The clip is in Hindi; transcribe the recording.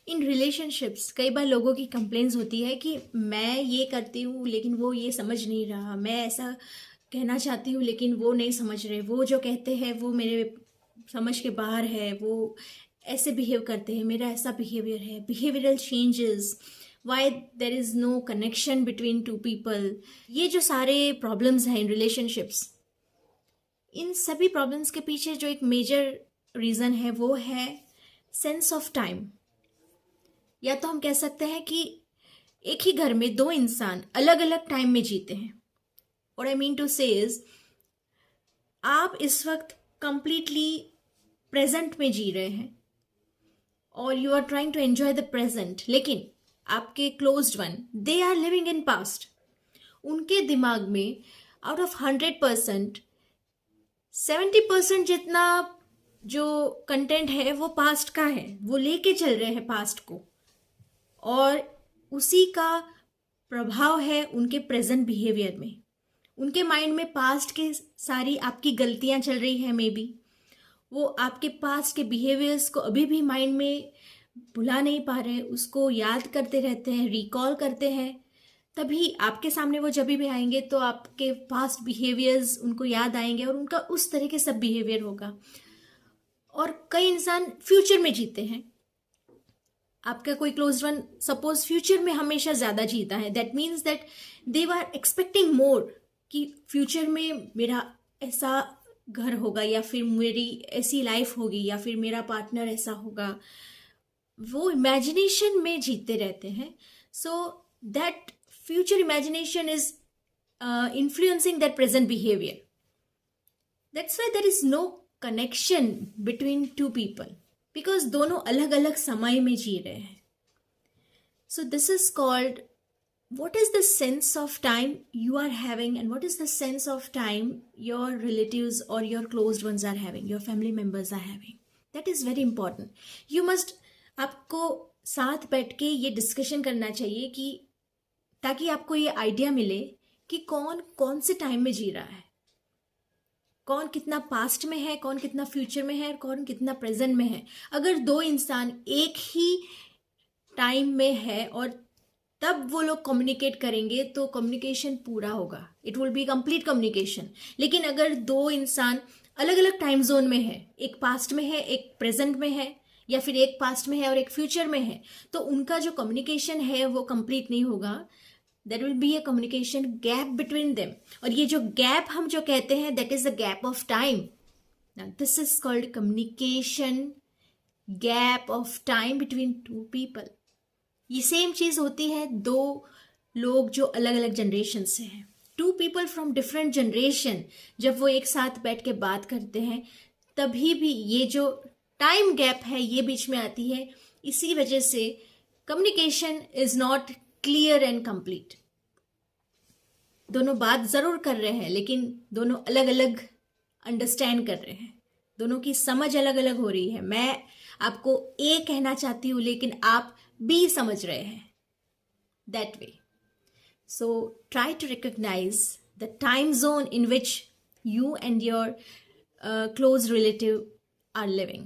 इन रिलेशनशिप्स कई बार लोगों की कंप्लेंट्स होती है कि मैं ये करती हूँ लेकिन वो ये समझ नहीं रहा, मैं ऐसा कहना चाहती हूँ लेकिन वो नहीं समझ रहे, वो जो कहते हैं वो मेरे समझ के बाहर है, वो ऐसे बिहेव करते हैं, मेरा ऐसा बिहेवियर है, behavioural changes, why there is no connection between two people. ये जो सारे प्रॉब्लम्स हैं इन रिलेशनशिप्स, इन सभी प्रॉब्लम्स के पीछे जो एक मेजर रीज़न है वो है सेंस ऑफ टाइम। या तो हम कह सकते हैं कि एक ही घर में दो इंसान अलग अलग टाइम में जीते हैं। और आई मीन टू से इज, आप इस वक्त कंप्लीटली प्रेजेंट में जी रहे हैं और you are trying to enjoy the present, लेकिन आपके closed one they are living in past. उनके दिमाग में आउट ऑफ 100% 70% जितना जो कंटेंट है वो पास्ट का है, वो लेके चल रहे हैं पास्ट को, और उसी का प्रभाव है उनके प्रेजेंट बिहेवियर में। उनके माइंड में पास्ट के सारी आपकी गलतियां चल रही है, मे बी वो आपके पास्ट के बिहेवियर्स को अभी भी माइंड में भुला नहीं पा रहे हैं, उसको याद करते रहते हैं, रिकॉल करते हैं। तभी आपके सामने वो जब भी आएंगे तो आपके पास्ट बिहेवियर्स उनको याद आएंगे और उनका उस तरह के सब बिहेवियर होगा। और कई इंसान फ्यूचर में जीते हैं। आपका कोई क्लोज वन सपोज फ्यूचर में हमेशा ज्यादा जीता है, that means that they are expecting more कि फ्यूचर में मेरा ऐसा घर होगा, या फिर मेरी ऐसी लाइफ होगी, या फिर मेरा पार्टनर ऐसा होगा। वो इमेजिनेशन में जीते रहते हैं। So that future imagination is influencing that present behaviour. That's why there is no connection between two people, because दोनों अलग अलग समय में जी रहे हैं। So this is called, what is the sense of time you are having, and what is the sense of time your relatives or your closed ones are having, your family members are having. That is very important. You must, आपको साथ बैठ के ये डिस्कशन करना चाहिए कि ताकि आपको ये आइडिया मिले कि कौन कौन से टाइम में जी रहा है, कौन कितना पास्ट में है, कौन कितना फ्यूचर में है, कौन कितना प्रेजेंट में है। अगर दो इंसान एक ही टाइम में है और तब वो लोग कम्युनिकेट करेंगे तो कम्युनिकेशन पूरा होगा, it will be complete communication. लेकिन अगर दो इंसान अलग अलग टाइम जोन में है, एक पास्ट में है, एक प्रेजेंट में है, या फिर एक पास्ट में है और एक फ्यूचर में है, तो उनका जो कम्युनिकेशन है वो कंप्लीट नहीं होगा। There will be a communication gap between them. और ये जो गैप हम जो कहते हैं, that is the gap of time. This is called communication gap of time between two people. ये सेम चीज होती है दो लोग जो अलग अलग जनरेशन से हैं, two people from different generation, जब वो एक साथ बैठ के बात करते हैं तभी भी ये जो टाइम गैप है ये बीच में आती है। इसी वजह से communication is not clear and complete. दोनों बात जरूर कर रहे हैं लेकिन दोनों अलग अलग अंडरस्टैंड कर रहे हैं, दोनों की समझ अलग अलग हो रही है। मैं आपको ए कहना चाहती हूँ लेकिन आप बी समझ रहे हैं, that way. So try to recognise the time zone in which you and your close relative are living.